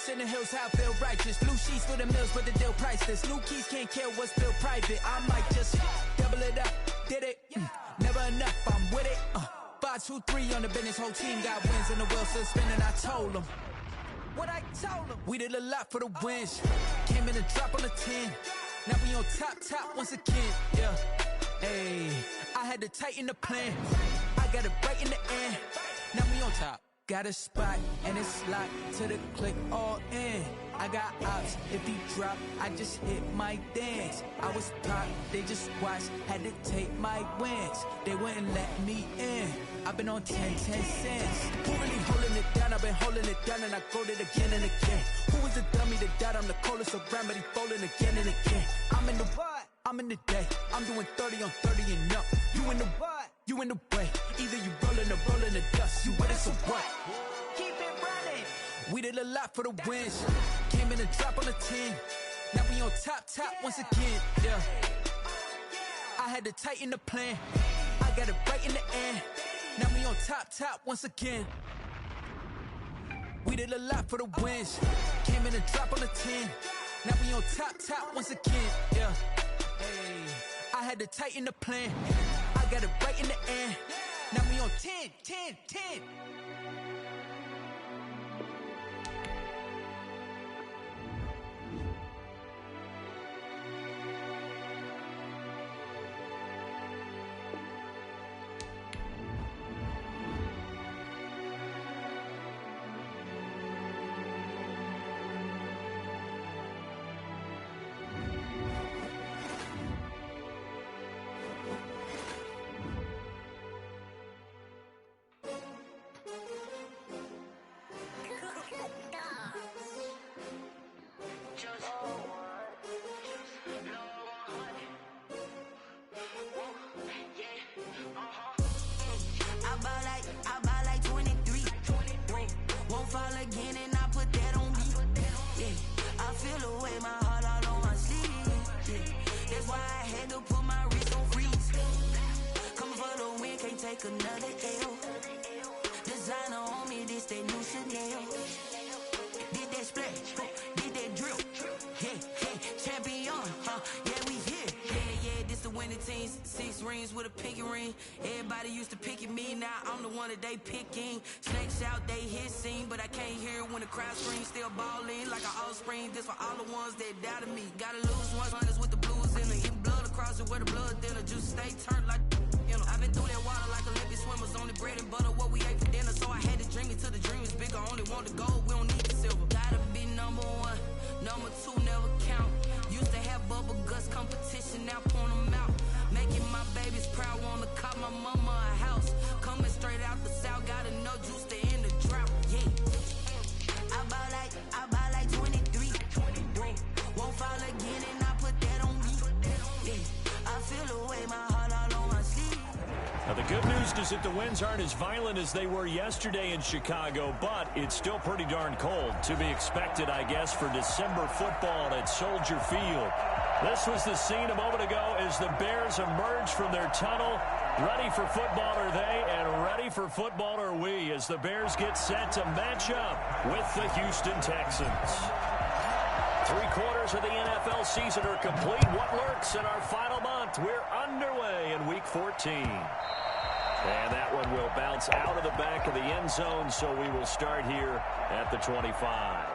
in the hills, how I feel righteous. Blue sheets for the mills, but the deal priceless. New keys can't kill what's still private. I might just double it up, did it? Never enough, I'm with it. 5, 2, 3 on the business, whole team got wins and the wheels still spinning. I told them what I told them. We did a lot for the wins. Came in and drop on the 10. Now we on top once again. Yeah, hey, I had to tighten the plan. I got it right in the end. Now we on top. Got a spot and it's locked to the click all in. I got ops, if he drop, I just hit my dance. I was pop, they just watched, had to take my wins. They wouldn't let me in. I've been on 10 cents. Who really holding it down? I've been holding it down and I go it again and again. Who was the dummy that died? I'm the coldest around, but he folding again and again. I'm in the what? I'm in the day. I'm doing 30 on 30 and up. You in the what? You in the way. Either you rolling or rolling the dust. You with us or what? Keep it running. We did a lot for the wins. Came in and drop on the 10. Now we on top once again. Yeah. I had to tighten the plan. I got it right in the end. Now we on top once again. We did a lot for the wins. Came in and drop on the 10. Now we on top once again. Yeah. Hey, I had to tighten the plan. I got it right in the end. Now we on 10. I buy like 23. Won't fall again and I put that on me. Yeah, I feel away my heart all on my sleeve. Yeah, that's why I had to put my wrist on freeze. Coming for the win, can't take another L. Designer on me, this that new Chanel. Did that splash, did that drill. Yeah, champion, yeah, we here. Yeah, this the winning team. 6 rings with a pinky ring. Everybody used to pick at me, now I'm the one that they picking. Snakes out, they hit scene, but I can't hear it when the crowd screams. Still balling like an offspring. This for all the ones that doubted me. Gotta lose ones, hunters with the blues in it. Getting blood across it where the blood thinner. Just stay turned like, you know. I've been through that water like Olympic swimmers. Only bread and butter, what we ate for dinner. So I had to dream it till the dream is bigger. Only want the gold, we don't need the silver. Gotta be number 1, number 2 never count. Used to have bubble guts competition, now point them out. Making my babies proud, wanna cop my mama a house. Coming straight out the south, gotta know juice to end the drought. Yeah, I buy like 23. Won't fall again and I put that on me. Yeah, I feel away my heart all on my sleeve. Now, the good news is that the winds aren't as violent as they were yesterday in Chicago, but it's still pretty darn cold. To be expected, I guess, for December football at Soldier Field. This was the scene a moment ago as the Bears emerged from their tunnel. Ready for football are they, and ready for football are we, as the Bears get set to match up with the Houston Texans. 3/4 of the NFL season are complete. What lurks in our final month? We're underway in Week 14. And that one will bounce out of the back of the end zone, so we will start here at the 25.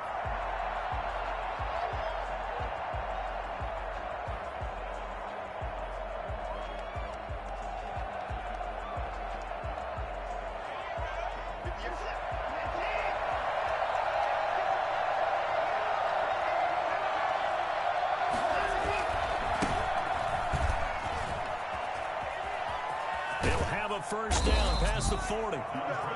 First down past the 40,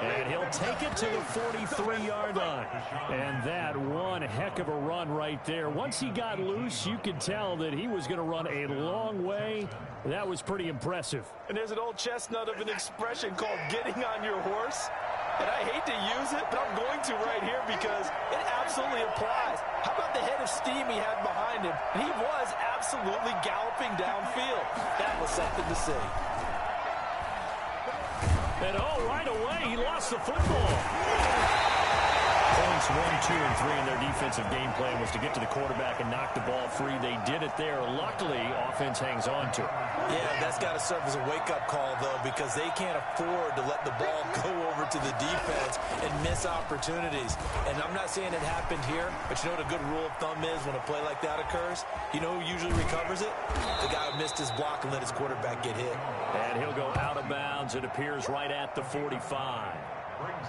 and he'll take it to the 43-yard line. And that one heck of a run right there. Once he got loose, you could tell that he was going to run a long way. That was pretty impressive. And there's an old chestnut of an expression called getting on your horse. And I hate to use it, but I'm going to right here because it absolutely applies. How about the head of steam he had behind him? He was absolutely galloping downfield. That was something to see. And right away, he lost the football. And points, 1, 2, and 3 in their defensive game plan was to get to the quarterback and knock the ball free. They did it there. Luckily, offense hangs on to it. Yeah, that's got to serve as a wake-up call, though, because they can't afford to let the ball go over to the defense and miss opportunities. And I'm not saying it happened here, but you know what a good rule of thumb is when a play like that occurs? You know who usually recovers it? The guy who missed his block and let his quarterback get hit. And he'll go out of bounds. It appears right at the 45.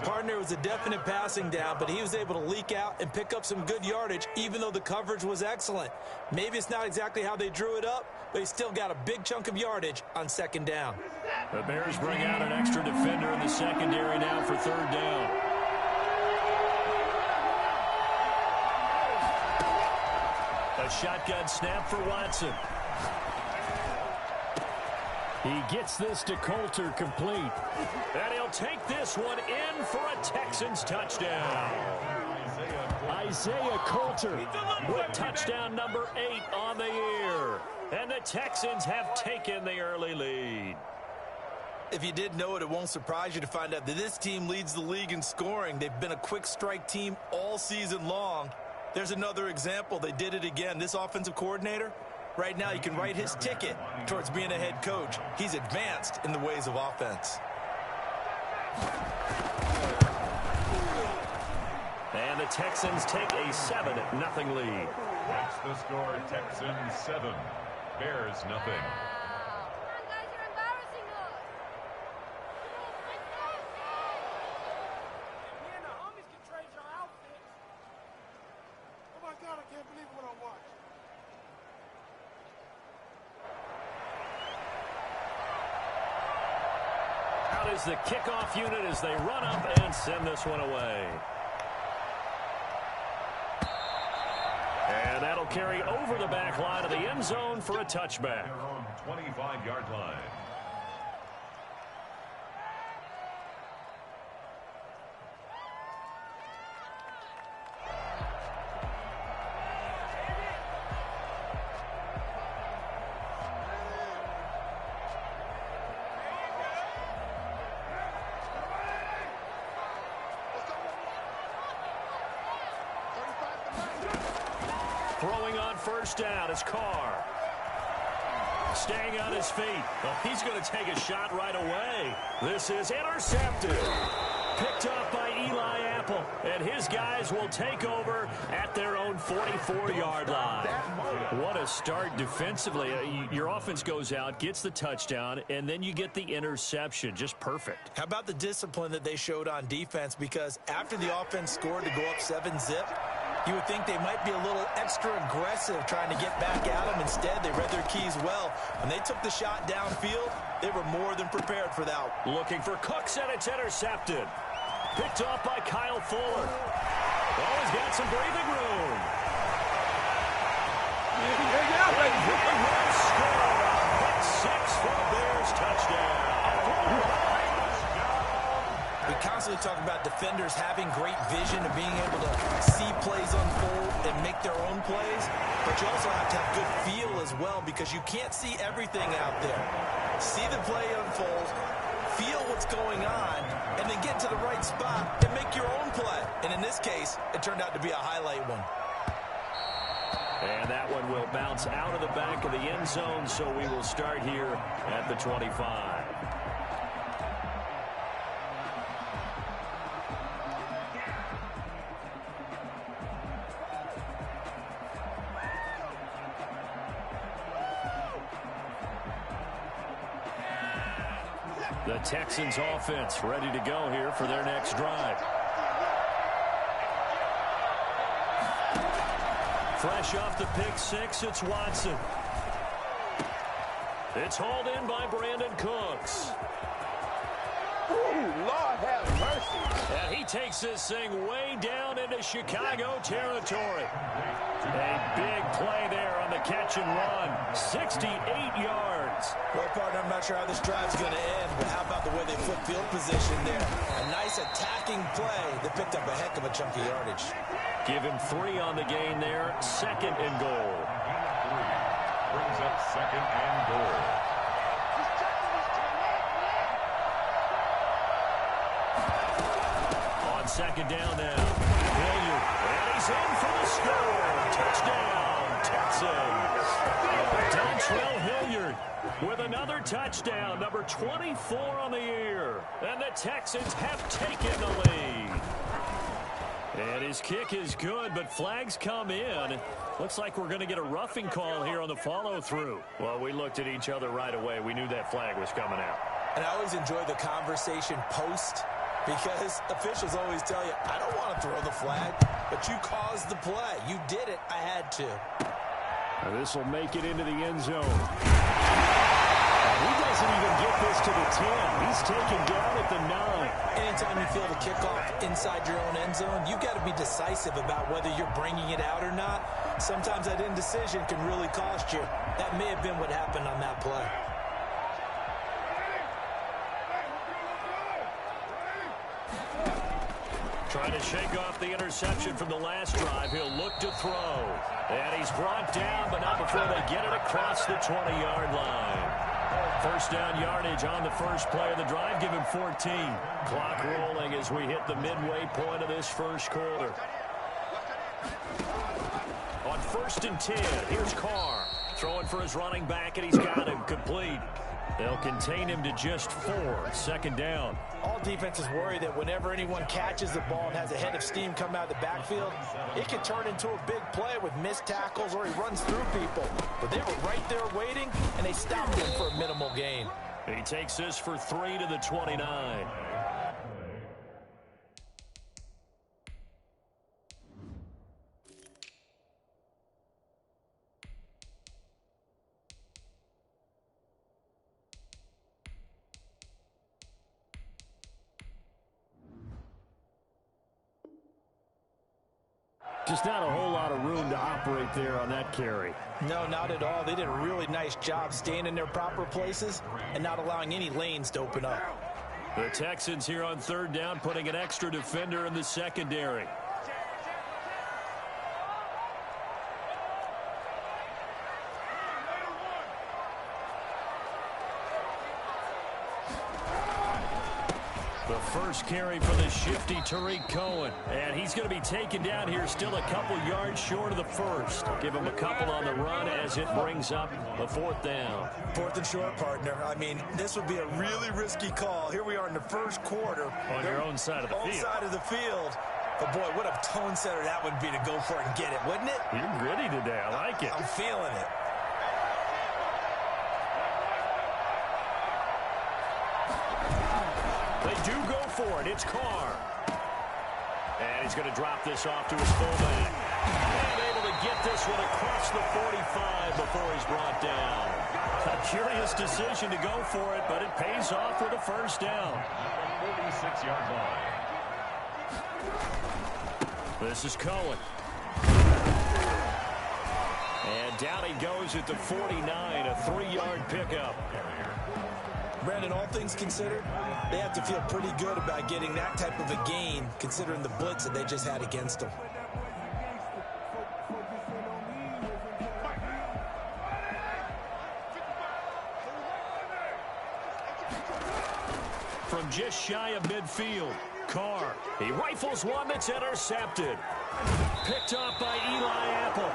Partner was a definite passing down, but he was able to leak out and pick up some good yardage, even though the coverage was excellent. Maybe it's not exactly how they drew it up, but he still got a big chunk of yardage on second down. The Bears bring out an extra defender in the secondary now for third down. A shotgun snap for Watson. He gets this to Coulter complete. And he'll take this one in for a Texans touchdown. Isaiah Coulter with touchdown number 8 on the year. And the Texans have taken the early lead. If you did know it, it won't surprise you to find out that this team leads the league in scoring. They've been a quick strike team all season long. There's another example. They did it again. This offensive coordinator, right now, you can write his ticket towards being a head coach. He's advanced in the ways of offense. And the Texans take a 7-0 lead. That's the score. Texans 7, Bears nothing. Is the kickoff unit as they run up and send this one away. And that'll carry over the back line of the end zone for a touchback. Their own 25-yard line. Throwing on first down is Carr. Staying on his feet. Well, he's going to take a shot right away. This is intercepted. Picked up by Eli Apple. And his guys will take over at their own 44-yard line. What a start defensively. Your offense goes out, gets the touchdown, and then you get the interception. Just perfect. How about the discipline that they showed on defense? Because after the offense scored to go up 7-zip, you would think they might be a little extra aggressive trying to get back at them. Instead, they read their keys well. When they took the shot downfield, they were more than prepared for that. Looking for Cooks, and it's intercepted. Picked off by Kyle Fuller. Oh, he's got some breathing room. Pick 6 for the Bears. Touchdown. We constantly talk about defenders having great vision and being able to see plays unfold and make their own plays, but you also have to have good feel as well because you can't see everything out there. See the play unfold, feel what's going on, and then get to the right spot and make your own play. And in this case, it turned out to be a highlight one. And that one will bounce out of the back of the end zone, so we will start here at the 25. The Texans offense ready to go here for their next drive. Fresh off the pick 6, it's Watson. It's hauled in by Brandon Cooks. Ooh, Lord have mercy. And he takes this thing way down into Chicago territory. A big play there on the catch and run. 68 yards. Well, partner, I'm not sure how this drive's going to end, but how about the way they flip field position there? A nice attacking play that picked up a heck of a chunk of yardage. Give him 3 on the gain there. 2nd and goal. Brings up 2nd and goal. On 2nd down now. he's in for the score. Touchdown, Texans. Dontrell Hilliard with another touchdown, number 24 on the year. And the Texans have taken the lead. And his kick is good, but flags come in. Looks like we're going to get a roughing call here on the follow-through. Well, we looked at each other right away. We knew that flag was coming out. And I always enjoy the conversation post, because officials always tell you, I don't want to throw the flag, but you caused the play. You did it. I had to. This will make it into the end zone. He doesn't even get this to the 10. He's taken down at the 9. Anytime you feel the kickoff inside your own end zone, you've got to be decisive about whether you're bringing it out or not. Sometimes that indecision can really cost you. That may have been what happened on that play. Trying to shake off the interception from the last drive. He'll look to throw. And he's brought down, but not before they get it across the 20-yard line. First down yardage on the first play of the drive. Give him 14. Clock rolling as we hit the midway point of this first quarter. On 1st and 10, here's Carr. Throwing for his running back, and he's got him complete. They'll contain him to just 4. Second down. All defenses worry that whenever anyone catches the ball and has a head of steam come out of the backfield, it can turn into a big play with missed tackles or he runs through people. But they were right there waiting, and they stopped him for a minimal gain. He takes this for 3 to the 29. Just not a whole lot of room to operate there on that carry. No, not at all. They did a really nice job staying in their proper places and not allowing any lanes to open up. The Texans here on 3rd down, putting an extra defender in the secondary. The first carry for the shifty Tariq Cohen. And he's going to be taken down here still a couple yards short of the first. Give him a couple on the run as it brings up the 4th down. 4th and short, partner. I mean, this would be a really risky call. Here we are in the first quarter. On your own side of the field. Side of the field. But, boy, what a tone setter that would be to go for it and get it, wouldn't it? You're gritty today. I like it. I'm feeling it. They do go for it. It's Carr. And he's going to drop this off to his fullback. And able to get this one across the 45 before he's brought down. A curious decision to go for it, but it pays off with a first down. 46-yard line. This is Cohen. And down he goes at the 49, a 3-yard pickup. Brandon, all things considered, they have to feel pretty good about getting that type of a gain, considering the blitz that they just had against them. From just shy of midfield, Carr. He rifles one that's intercepted. Picked up by Eli Apple.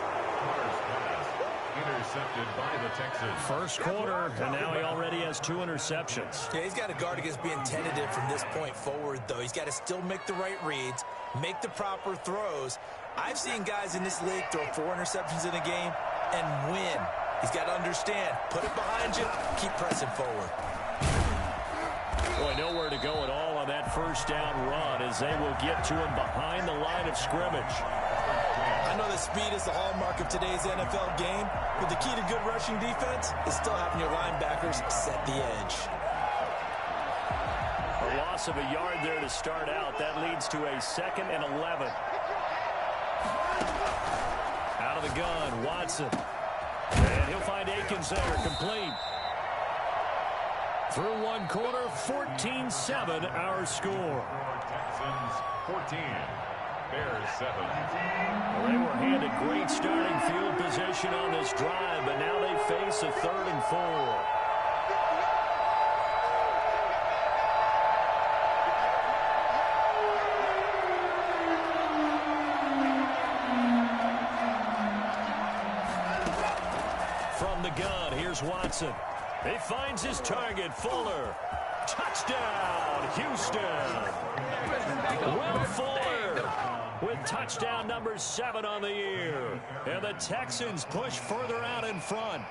Intercepted by the Texans. First quarter, and now he already has 2 interceptions. Yeah, he's got to guard against being tentative from this point forward, though. He's got to still make the right reads, make the proper throws. I've seen guys in this league throw 4 interceptions in a game and win. He's got to understand, put it behind you, keep pressing forward. Boy, nowhere to go at all on that first down run as they will get to him behind the line of scrimmage. I know that speed is the hallmark of today's NFL game, but the key to good rushing defense is still having your linebackers set the edge. A loss of a yard there to start out. That leads to a 2nd and 11. Out of the gun, Watson. And he'll find Akins there, complete. Through one quarter, 14-7 our score. Texans 14. Bears 7. Well, they were handed great starting field position on this drive, but now they face a 3rd and 4. the gun, here's Watson. He finds his target, Fuller. Touchdown, Houston. Will Fuller with touchdown number 7 on the year. And the Texans push further out in front.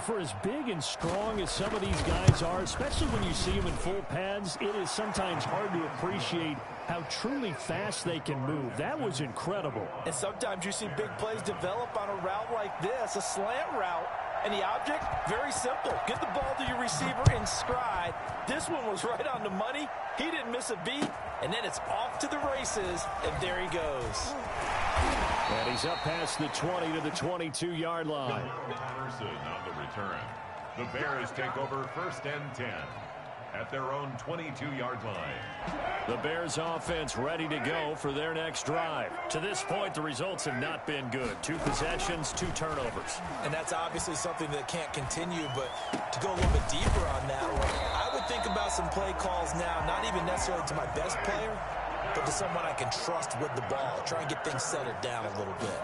For as big and strong as some of these guys are, especially when you see them in full pads, it is sometimes hard to appreciate how truly fast they can move. That was incredible. And sometimes you see big plays develop on a route like this, a slant route. And the object, very simple. Get the ball to your receiver in stride. This one was right on the money. He didn't miss a beat. And then it's off to the races. And there he goes. And he's up past the 20 to the 22-yard line. Person on the return. The Bears take over 1st and 10 at their own 22-yard line. The Bears offense ready to go for their next drive. To this point, the results have not been good. 2 possessions, 2 turnovers. And that's obviously something that can't continue, but to go a little bit deeper on that one, I would think about some play calls now, not even necessarily to my best player, but to someone I can trust with the ball. Try and get things settled down a little bit.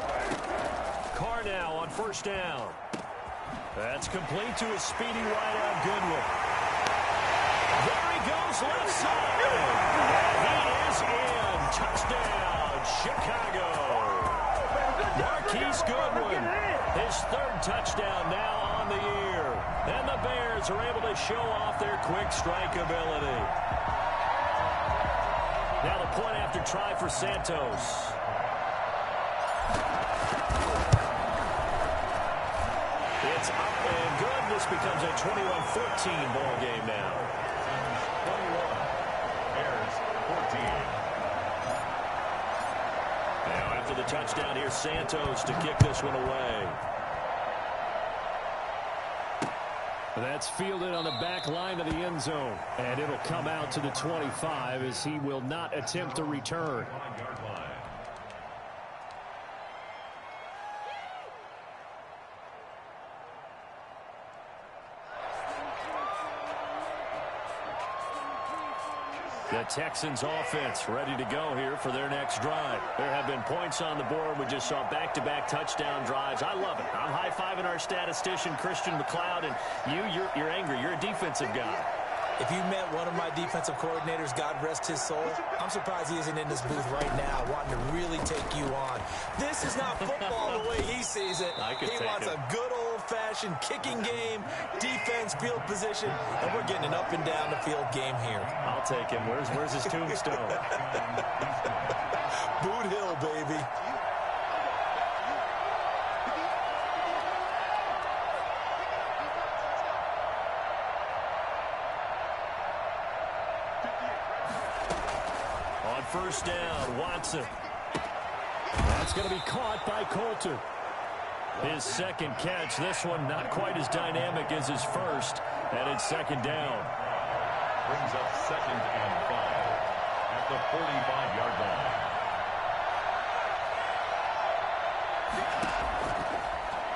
Carr now on 1st down. That's complete to a speedy wideout Goodwin. There he goes left side. He is in. Touchdown, Chicago. Marquise Goodwin, his 3rd touchdown now on the year. And the Bears are able to show off their quick strike ability. Now the point after try for Santos. It's up and good. This becomes a 21-14 ball game now. 21. Bears 14. Now after the touchdown, here's Santos to kick this one away. That's fielded on the back line of the end zone. And it'll come out to the 25 as he will not attempt to return. The Texans offense ready to go here for their next drive. There have been points on the board. We just saw back-to-back touchdown drives. I love it. I'm high-fiving our statistician, Christian McLeod, and you're angry. You're a defensive guy. If you met one of my defensive coordinators, God rest his soul, I'm surprised he isn't in this booth right now wanting to really take you on. This is not football the way he sees it. He wants a good old-fashioned kicking game, defense, field position, and we're getting an up and down the field game here. I'll take him. Where's his tombstone? Boot Hill, baby. On 1st down, Watson. That's going to be caught by Coulter. His 2nd catch. This one not quite as dynamic as his first. And it's 2nd down. Brings up 2nd and 5 at the 45-yard line.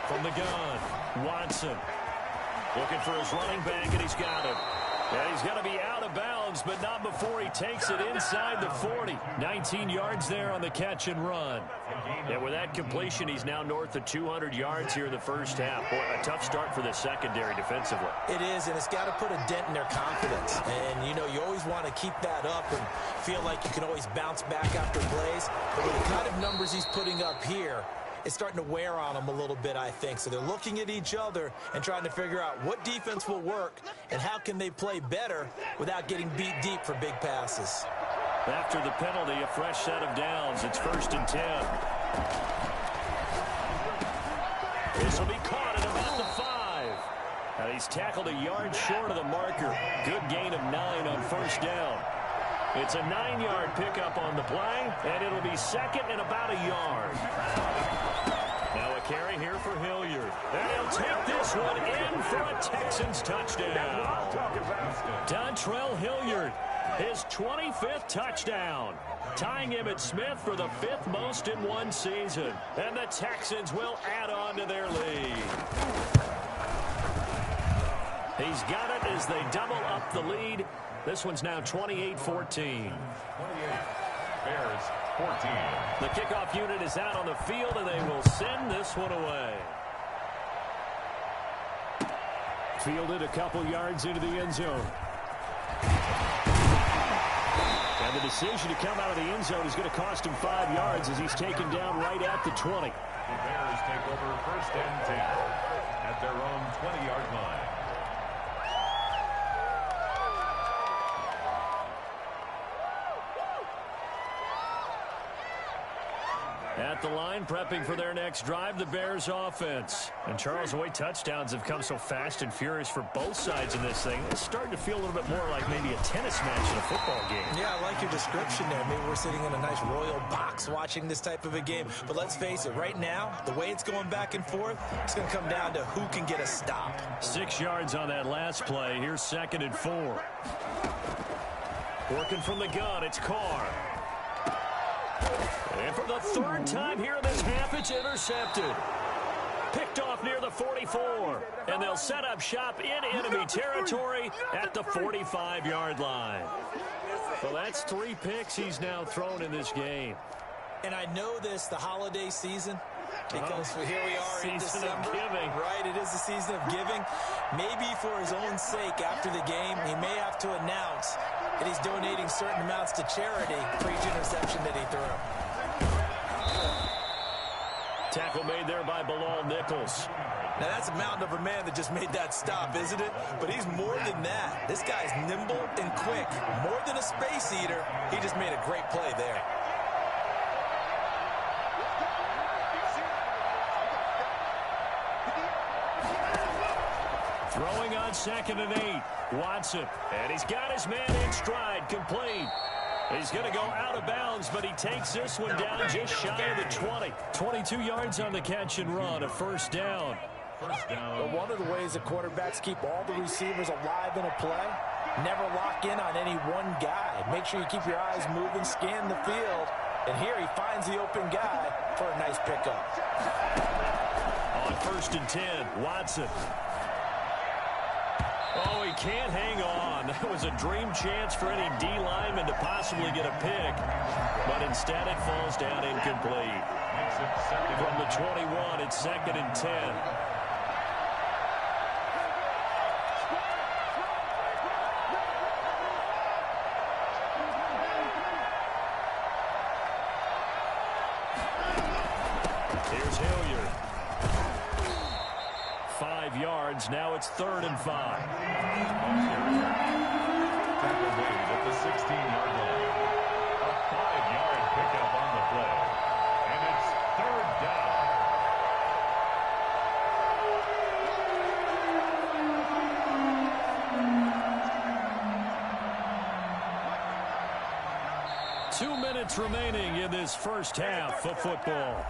From the gun, Watson. Looking for his running back, and he's got him. And he's going to be out of bounds, but not before he takes it inside the 40. 19 yards there on the catch and run. And with that completion, he's now north of 200 yards here in the first half. Boy, a tough start for the secondary defensively. It is, and it's got to put a dent in their confidence. And, you know, you always want to keep that up and feel like you can always bounce back after plays. But with the kind of numbers he's putting up here, it's starting to wear on them a little bit, I think. So they're looking at each other and trying to figure out what defense will work and how can they play better without getting beat deep for big passes. After the penalty, a fresh set of downs. It's 1st and 10. This will be caught at about the 5. And he's tackled a yard short of the marker. Good gain of 9 on 1st down. It's a 9-yard pickup on the play, and it'll be 2nd and about a yard. Now a carry here for Hilliard. And he'll take this one in for a Texans touchdown. Dontrell Hilliard, his 25th touchdown, tying Emmitt Smith for the 5th most in one season. And the Texans will add on to their lead. He's got it as they double up the lead. This one's now 28-14. 28. Bears 14. The kickoff unit is out on the field, and they will send this one away. Fielded a couple yards into the end zone. And the decision to come out of the end zone is going to cost him 5 yards as he's taken down right at the 20. The Bears take over first and 10 at their own 20-yard line. At the line, prepping for their next drive, the Bears offense. And Charles, the way touchdowns have come so fast and furious for both sides in this thing, it's starting to feel a little bit more like maybe a tennis match in a football game. Yeah, I like your description there. Maybe we're sitting in a nice royal box watching this type of a game. But let's face it, right now, the way it's going back and forth, it's going to come down to who can get a stop. 6 yards on that last play. Here's 2nd and 4. Working from the gun, it's Carr. And for the 3rd time here in this half, it's intercepted. Picked off near the 44. And they'll set up shop in enemy territory at the 45-yard line. So that's 3 picks he's now thrown in this game. And I know this, the holiday season, because here we are in December. Giving. Right, it is the season of giving. Maybe for his own sake after the game, he may have to announce that he's donating certain amounts to charity for each interception that he threw. Tackle made there by Bilal Nichols. Now that's a mountain of a man that just made that stop, isn't it? But he's more than that. This guy's nimble and quick. More than a space eater, he just made a great play there. Throwing on 2nd and 8. Watson. And he's got his man in stride, complete. He's going to go out of bounds, but he takes this one down just shy of the 20. 22 yards on the catch and run, a 1st down. But one of the ways that quarterbacks keep all the receivers alive in a play, never lock in on any one guy. Make sure you keep your eyes moving, scan the field. And here he finds the open guy for a nice pickup. On 1st and 10, Watson. Oh, he can't hang on. That was a dream chance for any D lineman to possibly get a pick. But instead it falls down incomplete. From the 21, it's 2nd and 10. Here's Hilliard. 5 yards. Now it's 3rd and 5. Tackle made at the 16-yard line. A 5-yard pickup on the play. And it's 3rd down. Two minutes remaining in this first half of football.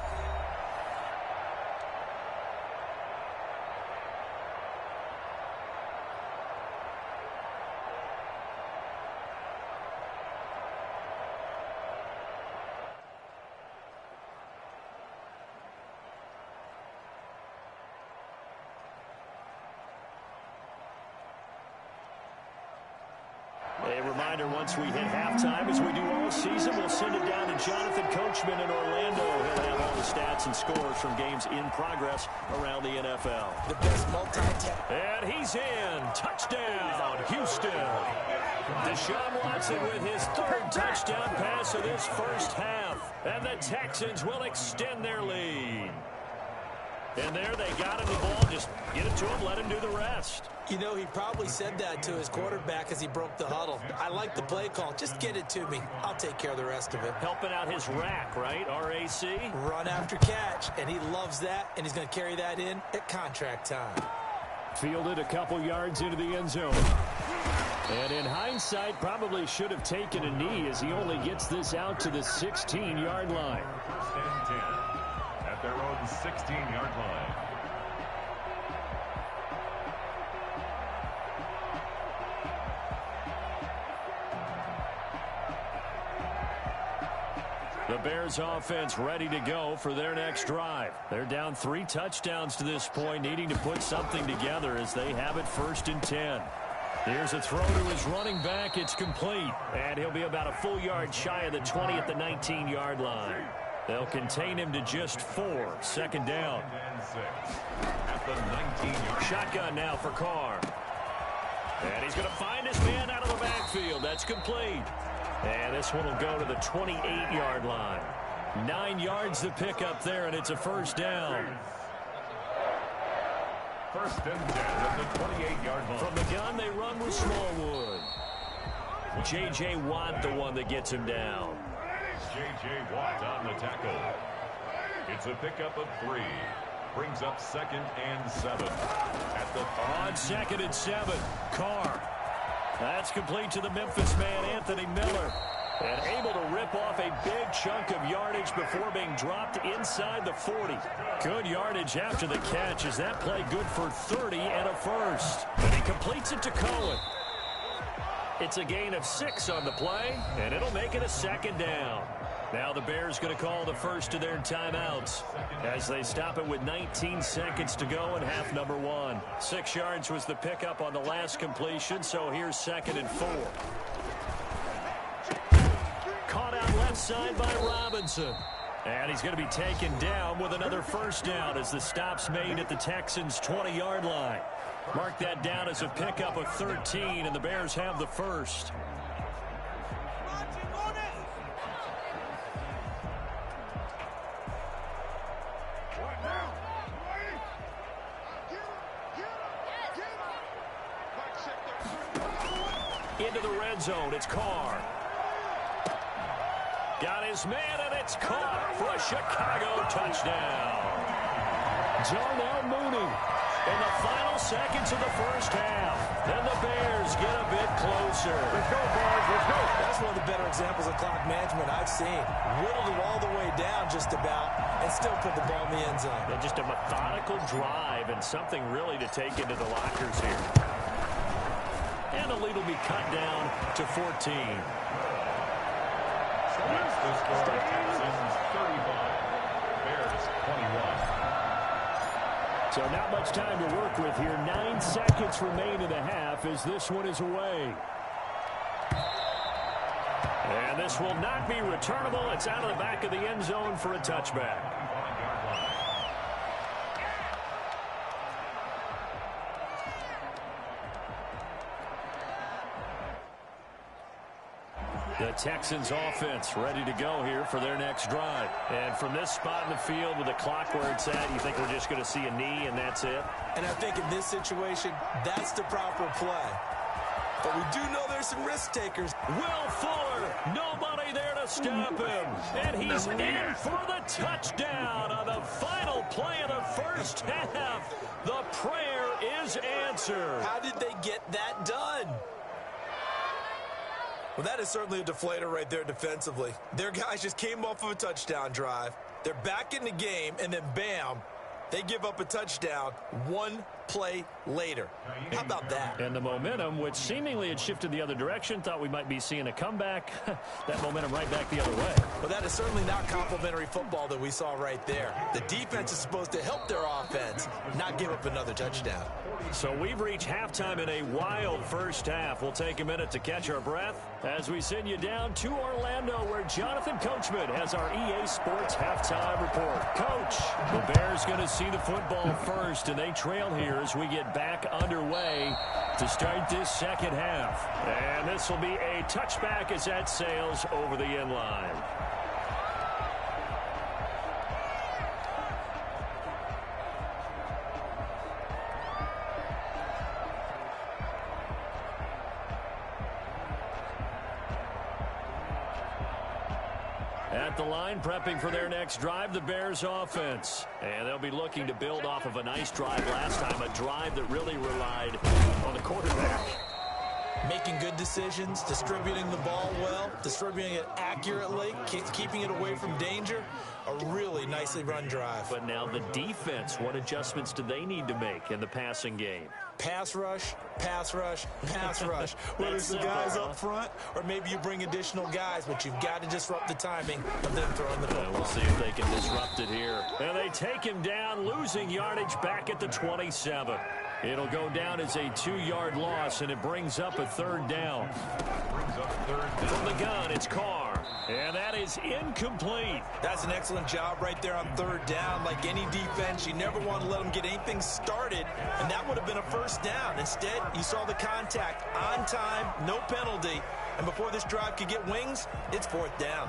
A reminder, once we hit halftime, as we do all season, we'll send it down to Jonathan Coachman in Orlando. He'll have all the stats and scores from games in progress around the NFL. The best multi-tap. And he's in. Touchdown, Houston. Deshaun Watson with his 3rd touchdown pass of this first half. And the Texans will extend their lead. And there they got him the ball. Just get it to him, let him do the rest. You know, he probably said that to his quarterback as he broke the huddle. I like the play call. Just get it to me. I'll take care of the rest of it. Helping out his rack, right? R-A-C? Run after catch, and he loves that, and he's going to carry that in at contract time. Fielded a couple yards into the end zone. And in hindsight, probably should have taken a knee as he only gets this out to the 16-yard line. 1st and 10 at their own 16-yard line. The Bears offense ready to go for their next drive. They're down 3 touchdowns to this point, needing to put something together as they have it 1st and 10. Here's a throw to his running back. It's complete. And he'll be about a full yard shy of the 20 at the 19-yard line. They'll contain him to just 4. Second down. And 6 at the 19-yard. Shotgun now for Carr. And he's going to find his man out of the backfield. That's complete. And this one will go to the 28-yard line. 9 yards to pick up there, and it's a first down. First and 10 at the 28-yard line. From the gun, they run with Smallwood. J.J. Watt, the one that gets him down. J.J. Watt on the tackle. It's a pickup of 3. Brings up 2nd and 7. At the on 2nd and 7, Carr. That's complete to the Memphis man, Anthony Miller. And able to rip off a big chunk of yardage before being dropped inside the 40. Good yardage after the catch. Is that play good for 30 and a first? And he completes it to Cohen. It's a gain of 6 on the play, and it'll make it a second down. Now the Bears going to call the first of their timeouts as they stop it with 19 seconds to go in half number 1. 6 yards was the pickup on the last completion, so here's 2nd and 4. Caught out left side by Robinson. And he's going to be taken down with another first down as the stop's made at the Texans' 20-yard line. Mark that down as a pickup of 13, and the Bears have the first. Into the red zone, it's Carr. Got his man, and it's caught for a Chicago touchdown. Darnell Mooney in the final seconds of the first half. Then the Bears get a bit closer. Let's go, boys. Let's go. That's one of the better examples of clock management I've seen. Whittled it all the way down just about and still put the ball in the end zone. And just a methodical drive and something really to take into the lockers here. And the lead will be cut down to 14. That's the score. Texans 35. Bears 21. So not much time to work with here. 9 seconds remain in the half as this one is away. And this will not be returnable. It's out of the back of the end zone for a touchback. The Texans offense ready to go here for their next drive. And from this spot in the field with the clock where it's at, you think we're just going to see a knee and that's it? And I think in this situation, that's the proper play. But we do know there's some risk takers. Will Fuller, nobody there to stop him. And he's in for the touchdown on the final play of the first half. The prayer is answered. How did they get that done? Well, that is certainly a deflator right there defensively. Their guys just came off of a touchdown drive. They're back in the game, and then bam, they give up a touchdown 1 play later. How about that? And the momentum, which seemingly had shifted the other direction, thought we might be seeing a comeback. That momentum right back the other way. Well, that is certainly not complimentary football that we saw right there. The defense is supposed to help their offense, not give up another touchdown. So we've reached halftime in a wild first half. We'll take a minute to catch our breath as we send you down to Orlando, where Jonathan Coachman has our EA Sports halftime report. Coach, the Bears going to see the football first, and they trail here as we get back underway to start this second half. And this will be a touchback as that sails over the end line. At the line, prepping for their next drive, the Bears offense. And they'll be looking to build off of a nice drive last time, a drive that really relied on the quarterback. Making good decisions, distributing the ball well, distributing it accurately, keeping it away from danger. A really nicely run drive. But now the defense, what adjustments do they need to make in the passing game? Pass rush, pass rush, pass rush. Whether it's the guys up front or maybe you bring additional guys, but you've got to disrupt the timing of them throwing the football. We'll see if they can disrupt it here. And they take him down, losing yardage back at the 27. It'll go down as a 2-yard loss, and it brings up a third down. Brings up third down. From the gun, it's Carr. And that is incomplete. That's an excellent job right there on third down. Like any defense, you never want to let them get anything started, and that would have been a first down. Instead, you saw the contact on time, no penalty, and before this drive could get wings, it's fourth down.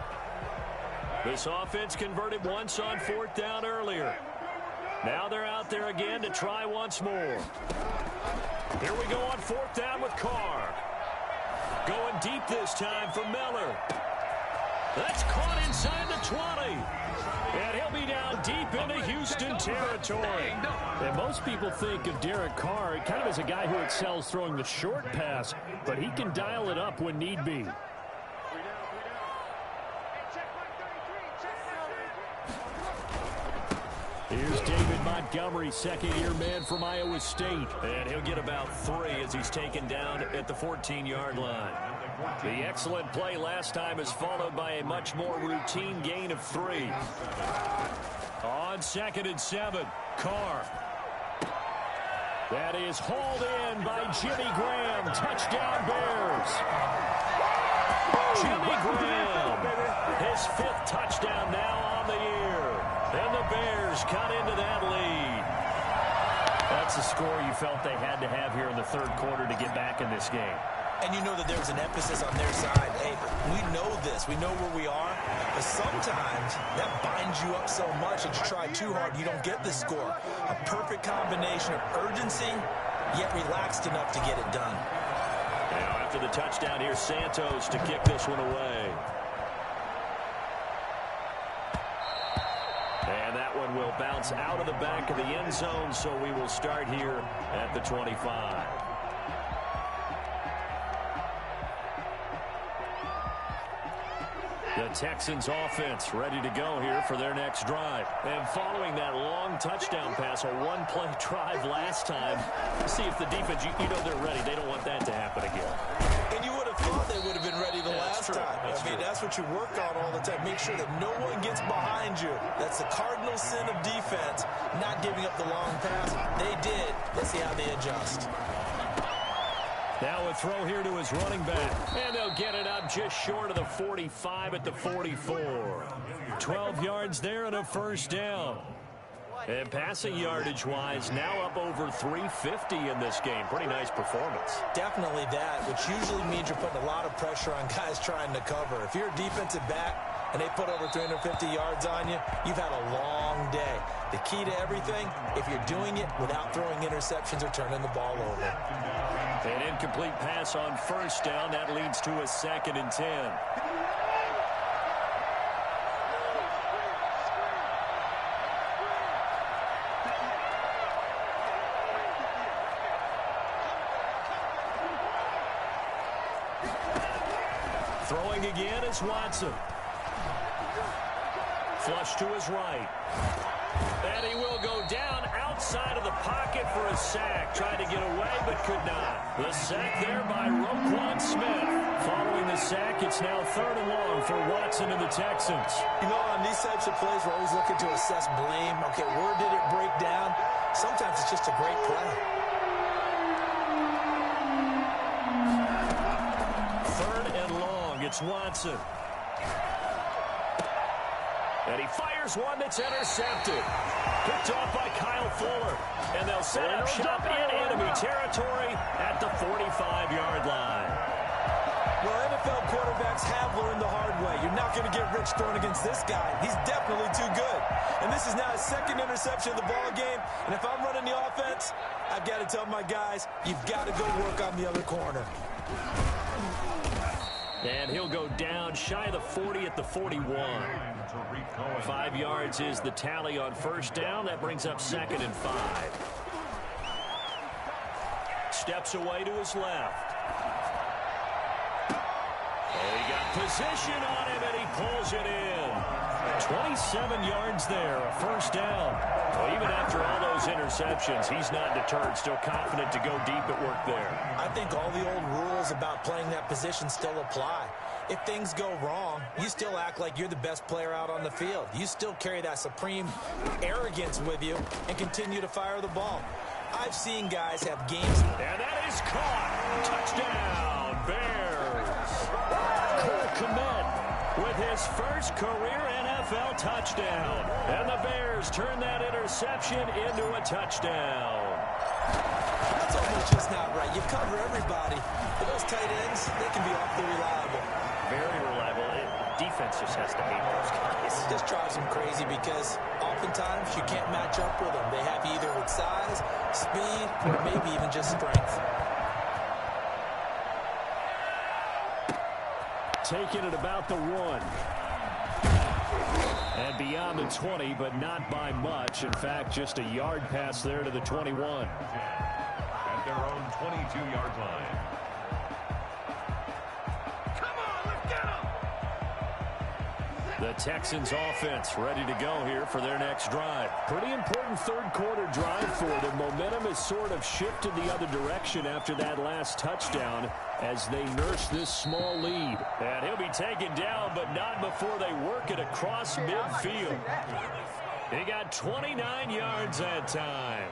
This offense converted once on fourth down earlier. Now they're out there again to try once more. Here we go on fourth down with Carr. Going deep this time for Miller. That's caught inside the 20. And he'll be down deep into Houston territory. And most people think of Derek Carr kind of as a guy who excels throwing the short pass, but he can dial it up when need be. Here's David Montgomery, second-year man from Iowa State. And he'll get about 3 as he's taken down at the 14-yard line. The excellent play last time is followed by a much more routine gain of 3. On 2nd and 7, Carr. That is hauled in by Jimmy Graham. Touchdown Bears. Jimmy Graham, his 5th touchdown now on the year. And the Bears cut into that lead. That's a score you felt they had to have here in the third quarter to get back in this game. And you know that there was an emphasis on their side. Hey, we know this. We know where we are. But sometimes that binds you up so much that you try too hard, you don't get the score. A perfect combination of urgency, yet relaxed enough to get it done. Now after the touchdown, here's Santos to kick this one away. And that one will bounce out of the back of the end zone, so we will start here at the 25. The Texans offense ready to go here for their next drive. And following that long touchdown pass, a one-play drive last time, see if the defense, you know they're ready. They don't want that to happen again. And you would have thought they would have been ready the last time. That's what you work on all the time. Make sure that no one gets behind you. That's the cardinal sin of defense, not giving up the long pass. They did. Let's see how they adjust. Now a throw here to his running back. And they'll get it up just short of the 45 at the 44. 12 yards there and a first down. And passing yardage-wise, now up over 350 in this game. Pretty nice performance. Definitely that, which usually means you're putting a lot of pressure on guys trying to cover. If you're a defensive back and they put over 350 yards on you, you've had a long day. The key to everything, if you're doing it without throwing interceptions or turning the ball over. An incomplete pass on first down. That leads to a 2nd and 10. Throwing again is Watson. Flush to his right. And he will go down outside of the pocket for a sack. Tried to get away, but could not. The sack there by Roquan Smith. Following the sack, it's now 3rd and long for Watson and the Texans. You know, on these types of plays, we're always looking to assess blame. Okay, where did it break down? Sometimes it's just a great play. 3rd and long, it's Watson. And he fires one that's intercepted. Picked off by Kyle Fuller. And they'll set up shop in enemy territory at the 45-yard line. Well, NFL quarterbacks have learned the hard way. You're not going to get rich throwing against this guy. He's definitely too good. And this is now his 2nd interception of the ball game. And if I'm running the offense, I've got to tell my guys, you've got to go work on the other corner. And he'll go down shy of the 40 at the 41. 5 yards is the tally on first down. That brings up 2nd and 5. Steps away to his left. Oh, he got position on him, and he pulls it in. 27 yards there, a first down. Well, even after all those interceptions, he's not deterred, still confident to go deep at work there. I think all the old rules about playing that position still apply. If things go wrong, you still act like you're the best player out on the field. You still carry that supreme arrogance with you and continue to fire the ball. I've seen guys have games. And that is caught. Touchdown, Bears. Cole Kmet with his first career NFL touchdown. And the Bears turn that interception into a touchdown. That's almost just not right. You cover everybody. But those tight ends, they can be awfully reliable. Very reliable. Defense just has to hate those guys. It just drives them crazy because oftentimes you can't match up with them. They have you either with size, speed, or maybe even just strength. Taking it about the 1. And beyond the 20, but not by much. In fact, just a yard pass there to the 21. At their own 22-yard line. The Texans offense ready to go here for their next drive. Pretty important third quarter drive for them. Momentum has sort of shifted the other direction after that last touchdown as they nurse this small lead. And he'll be taken down, but not before they work it across midfield. He got 29 yards that time.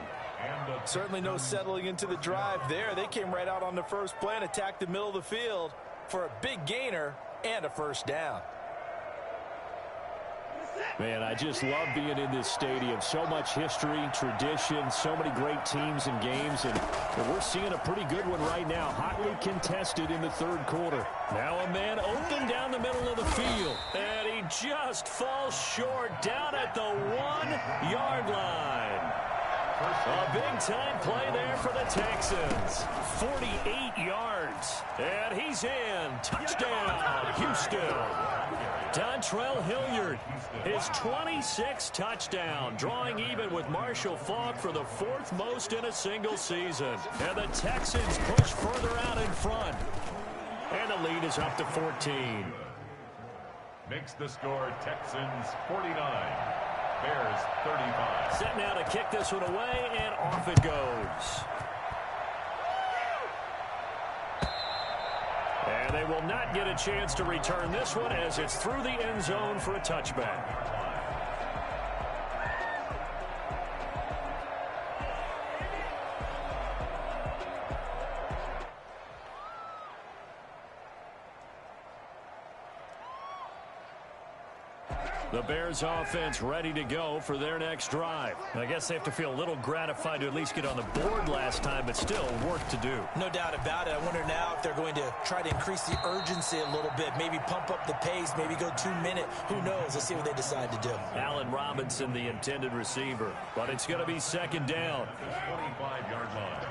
Certainly no settling into the drive there. They came right out on the first play and attacked the middle of the field for a big gainer and a first down. Man, I just love being in this stadium. So much history, tradition, so many great teams and games, and we're seeing a pretty good one right now. Hotly contested in the third quarter. Now a man open down the middle of the field, and he just falls short down at the 1-yard line. A big-time play there for the Texans. 48 yards, and he's in. Touchdown, Houston. Dontrell Hilliard, his 26th touchdown, drawing even with Marshall Faulk for the 4th most in a single season. And the Texans push further out in front. And the lead is up to 14. Makes the score Texans 49. Bears 35. Set now to kick this one away, and off it goes. And they will not get a chance to return this one as it's through the end zone for a touchback. The Bears offense ready to go for their next drive. I guess they have to feel a little gratified to at least get on the board last time, but still work to do. No doubt about it. I wonder now if they're going to try to increase the urgency a little bit, maybe pump up the pace, maybe go 2-minute. Who knows? Let's see what they decide to do. Allen Robinson, the intended receiver, but it's going to be second down. 25-yard line.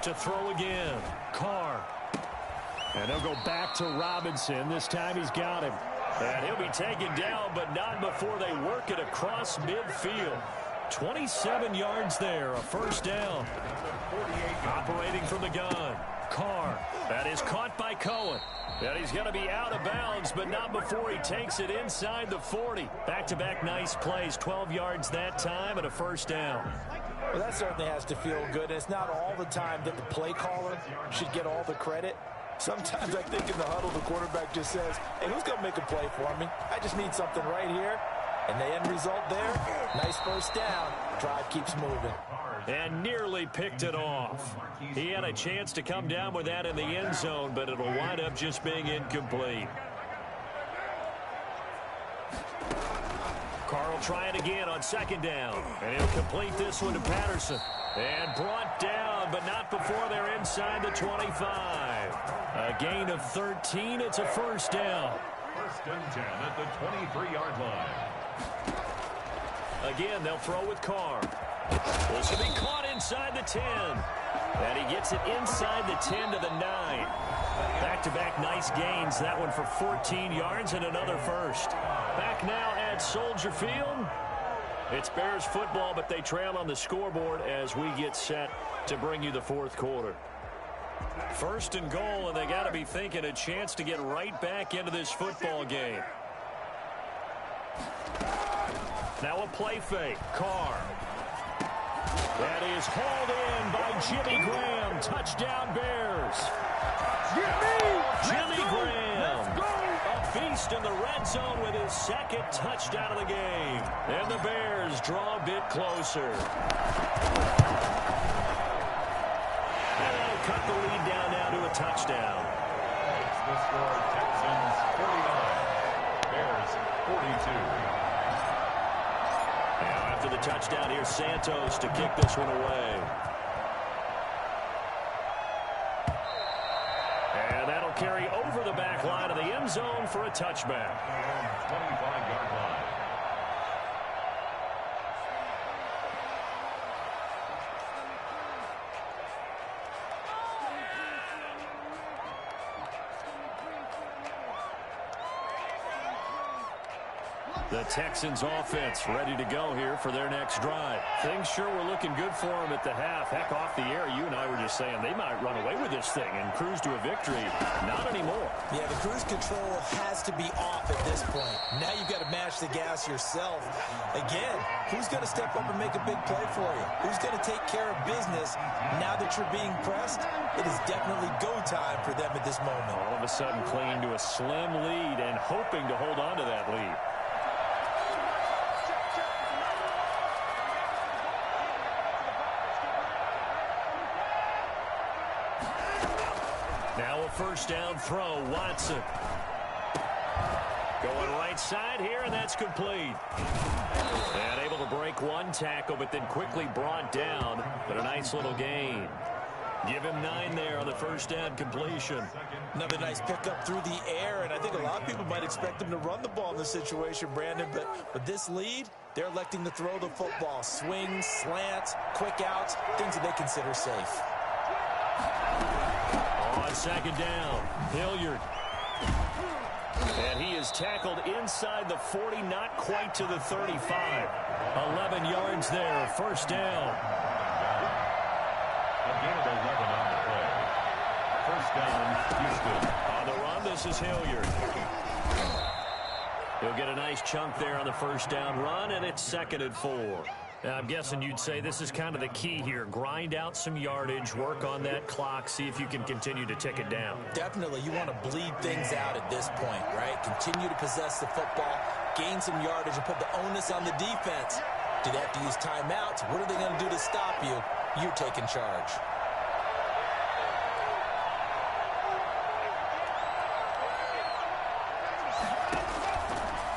To throw again, Carr. And they'll go back to Robinson. This time he's got him. And he'll be taken down, but not before they work it across midfield. 27 yards there, a first down. Operating from the gun, Carr. That is caught by Cohen. And he's going to be out of bounds, but not before he takes it inside the 40. Back-to-back nice plays, 12 yards that time, and a first down. Well, that certainly has to feel good. And it's not all the time that the play caller should get all the credit. Sometimes I think in the huddle, the quarterback just says, hey, who's going to make a play for me? I just need something right here. And the end result there, nice first down. Drive keeps moving. And nearly picked it off. He had a chance to come down with that in the end zone, but it'll wind up just being incomplete. Carr will try it again on second down. And he'll complete this one to Patterson. And brought down, but not before they're inside the 25. A gain of 13. It's a first down. First and 10 at the 23-yard line. Again, they'll throw with Carr. This will be caught inside the 10. And he gets it inside the 10 to the 9. Back-to-back nice gains. That one for 14 yards and another first. Back now at Soldier Field. It's Bears football, but they trail on the scoreboard as we get set to bring you the fourth quarter. First and goal, and they got to be thinking a chance to get right back into this football game. Now a play fake. Carr. That is hauled in by Jimmy Graham. Touchdown Bears. Jimmy Graham. A Just in the red zone with his second touchdown of the game. And the Bears draw a bit closer. And they'll cut the lead down now to a touchdown. It's the score, Texans 49, Bears 42. Now after the touchdown, here's Santos to kick this one away. And that'll carry over the back line of the end zone for a touchback. 25-yard line. The Texans offense ready to go here for their next drive. Things sure were looking good for them at the half. Heck, off the air, you and I were just saying they might run away with this thing and cruise to a victory. Not anymore. Yeah, the cruise control has to be off at this point. Now you've got to mash the gas yourself. Again, who's going to step up and make a big play for you? Who's going to take care of business now that you're being pressed? It is definitely go time for them at this moment. All of a sudden clinging to a slim lead and hoping to hold on to that lead. Now a first down throw, Watson. Going right side here, and that's complete. And able to break one tackle, but then quickly brought down. But a nice little gain. Give him 9 there on the first down completion. Another nice pickup through the air, and I think a lot of people might expect him to run the ball in this situation, Brandon. But with this lead, they're electing to throw the football. Swings, slants, quick outs, things that they consider safe. On second down, Hilliard. And he is tackled inside the 40, not quite to the 35. 11 yards there, first down. A gain of 11 on the play. First down, Houston. On the run, this is Hilliard. He'll get a nice chunk there on the first down run, and it's 2nd and 4. Now, I'm guessing you'd say this is kind of the key here. Grind out some yardage, work on that clock, see if you can continue to tick it down. Definitely, you want to bleed things out at this point, right? Continue to possess the football, gain some yardage, and put the onus on the defense. Do they have to use timeouts? What are they going to do to stop you? You're taking charge.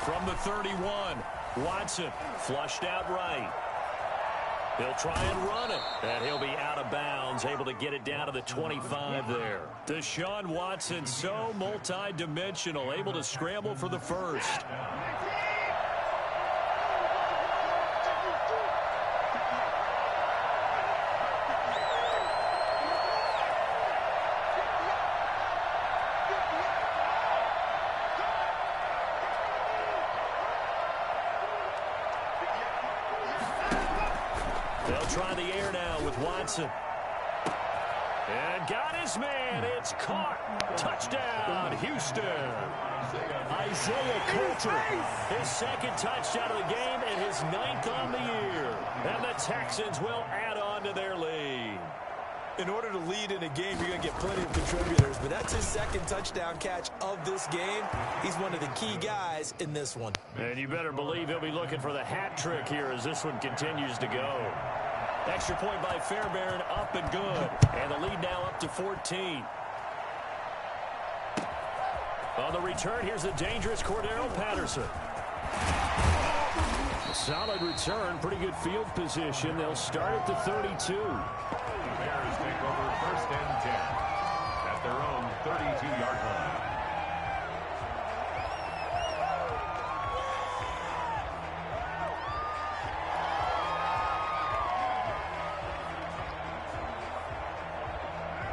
From the 31, Watson flushed out right. He'll try and run it, and he'll be out of bounds, able to get it down to the 25 there. Deshaun Watson, so multi-dimensional, able to scramble for the first. Try the air now with Watson. And got his man. It's caught. Touchdown, Houston. Isaiah Coulter, his second touchdown of the game and his 9th on the year. And the Texans will add on to their lead. In order to lead in a game, you're going to get plenty of contributors, but that's his second touchdown catch of this game. He's one of the key guys in this one. And you better believe he'll be looking for the hat trick here as this one continues to go. Extra point by Fairbairn, up and good. And the lead now up to 14. On the return, here's the dangerous Cordero Patterson. Solid return, pretty good field position. They'll start at the 32. The Bears take over first and 10 at their own 32-yard line.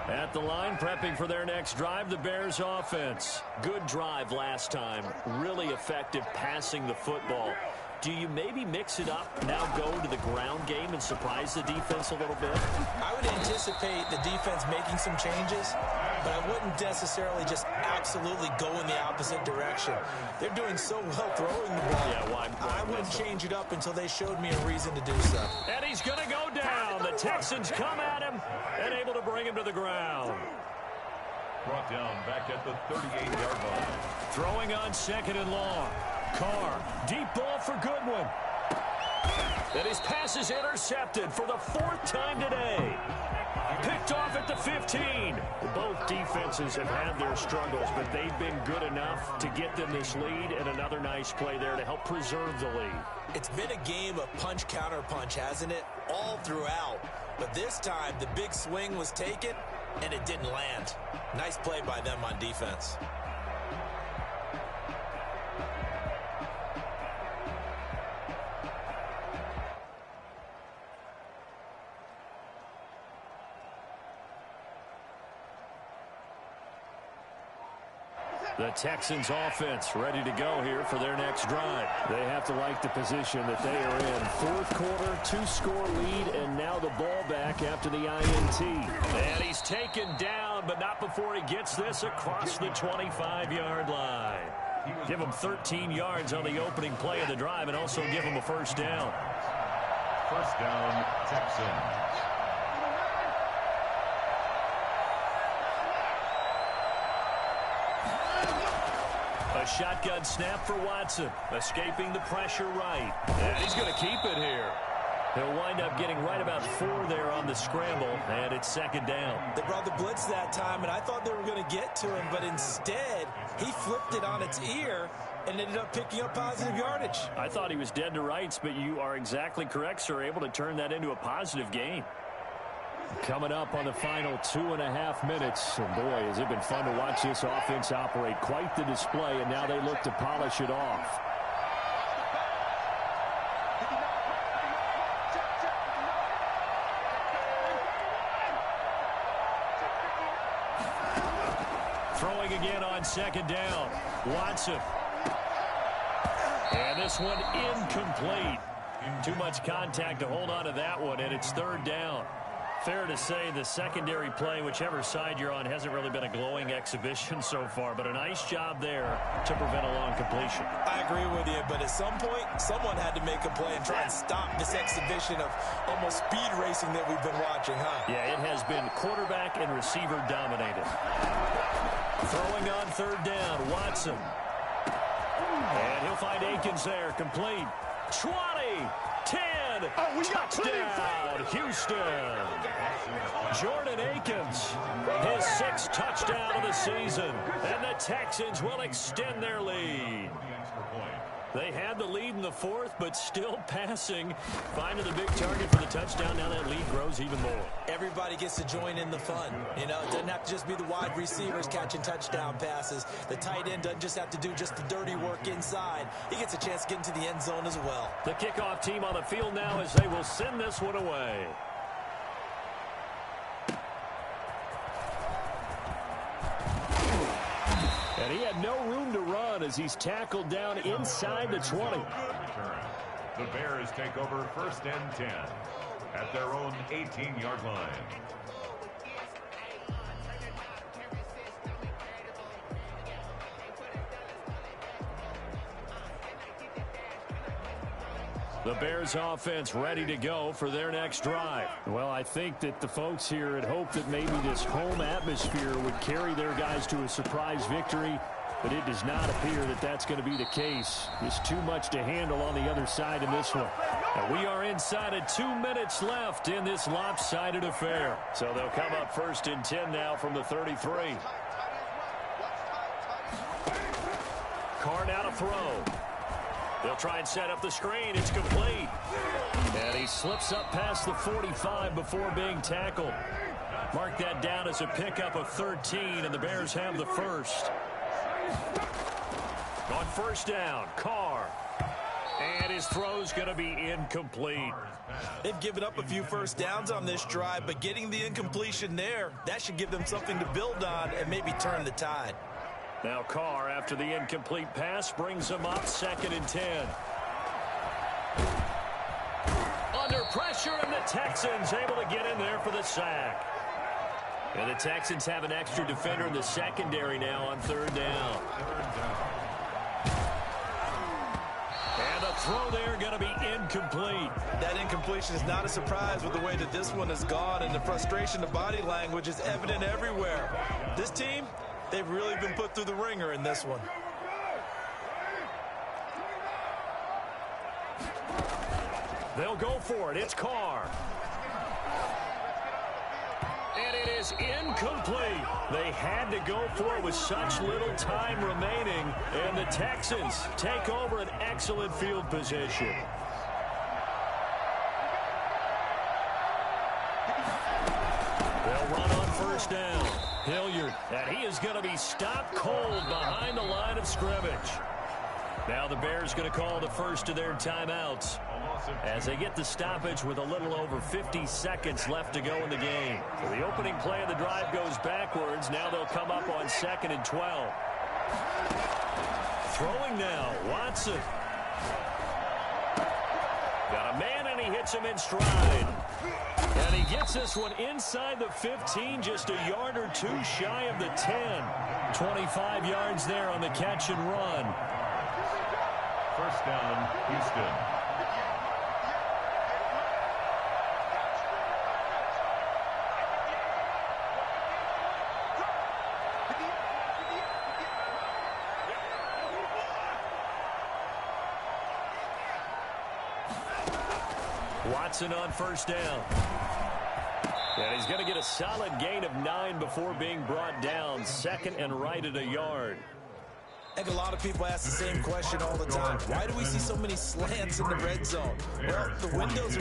At the line, prepping for their next drive, the Bears offense. Good drive last time. Really effective passing the football. Do you maybe mix it up, now go to the ground game and surprise the defense a little bit? I would anticipate the defense making some changes, but I wouldn't necessarily just absolutely go in the opposite direction. They're doing so well throwing the ball. Yeah, well, I wouldn't change it up until they showed me a reason to do so. And he's going to go down. The Texans come at him and able to bring him to the ground. Brought down back at the 38-yard line. Throwing on 2nd and long. Carr, deep ball for Goodwin. And his pass is intercepted for the 4th time today. Picked off at the 15. Both defenses have had their struggles, but they've been good enough to get them this lead, and another nice play there to help preserve the lead. It's been a game of punch-counter-punch, hasn't it? All throughout. But this time, the big swing was taken, and it didn't land. Nice play by them on defense. The Texans offense ready to go here for their next drive. They have to like the position that they are in. 4th quarter, 2-score lead, and now the ball back after the INT. And he's taken down, but not before he gets this across the 25-yard line. Give him 13 yards on the opening play of the drive and also give him a first down. First down, Texans. A shotgun snap for Watson, escaping the pressure right. And he's going to keep it here. He'll wind up getting right about 4 there on the scramble, and it's 2nd down. They brought the blitz that time, and I thought they were going to get to him, but instead, he flipped it on its ear and ended up picking up positive yardage. I thought he was dead to rights, but you are exactly correct, sir, able to turn that into a positive gain. Coming up on the final 2.5 minutes. And boy, has it been fun to watch this offense operate. Quite the display, and now they look to polish it off. Throwing again on 2nd down. Watson. And this one incomplete. Too much contact to hold on to that one, and it's 3rd down. Fair to say the secondary play, whichever side you're on, hasn't really been a glowing exhibition so far, but a nice job there to prevent a long completion. I agree with you, but at some point, someone had to make a play and try and stop this exhibition of almost speed racing that we've been watching, huh? Yeah, it has been quarterback and receiver dominated. Throwing on 3rd down, Watson. And he'll find Akins there, complete. 20, 10, touchdown, Houston. Jordan Akins, his 6th touchdown of the season, and the Texans will extend their lead. They had the lead in the 4th, but still passing, finding the big target for the touchdown. Now that lead grows even more. Everybody gets to join in the fun. You know, it doesn't have to just be the wide receivers catching touchdown passes. The tight end doesn't just have to do just the dirty work inside. He gets a chance to get into the end zone as well. The kickoff team on the field now as they will send this one away. And he had no room to run as he's tackled down inside the 20. The Bears take over 1st and 10 at their own 18-yard line. The Bears offense ready to go for their next drive. Well, I think that the folks here had hoped that maybe this home atmosphere would carry their guys to a surprise victory, but it does not appear that that's going to be the case. There's too much to handle on the other side in this one. And we are inside of 2 minutes left in this lopsided affair. So they'll come up 1st and 10 now from the 33. Carr now to throw. They'll try and set up the screen. It's complete. And he slips up past the 45 before being tackled. Mark that down as a pickup of 13, and the Bears have the 1st. On 1st down, Carr. And his throw's going to be incomplete. They've given up a few first downs on this drive, but getting the incompletion there, that should give them something to build on and maybe turn the tide. Now Carr, after the incomplete pass, brings him up 2nd and 10. Under pressure, and the Texans able to get in there for the sack. And the Texans have an extra defender in the secondary now on 3rd down. And a throw there going to be incomplete. That incompletion is not a surprise with the way that this one has gone, and the frustration, the body language is evident everywhere. This team, they've really been put through the ringer in this one. They'll go for it. It's Carr. And it is incomplete. They had to go for it with such little time remaining. And the Texans take over an excellent field position. They'll run on first down. Hilliard. And he is going to be stopped cold behind the line of scrimmage. Now the Bears going to call the first of their timeouts as they get the stoppage with a little over 50 seconds left to go in the game. So the opening play of the drive goes backwards. Now they'll come up on 2nd and 12. Throwing now, Watson. Got a man, and he hits him in stride. And he gets this one inside the 15, just a yard or two shy of the 10. 25 yards there on the catch and run. First down, Houston. Watson on first down. And he's going to get a solid gain of 9 before being brought down. 2nd and right at a yard. I think a lot of people ask the same question all the time. Why do we see so many slants in the red zone? Well, the windows are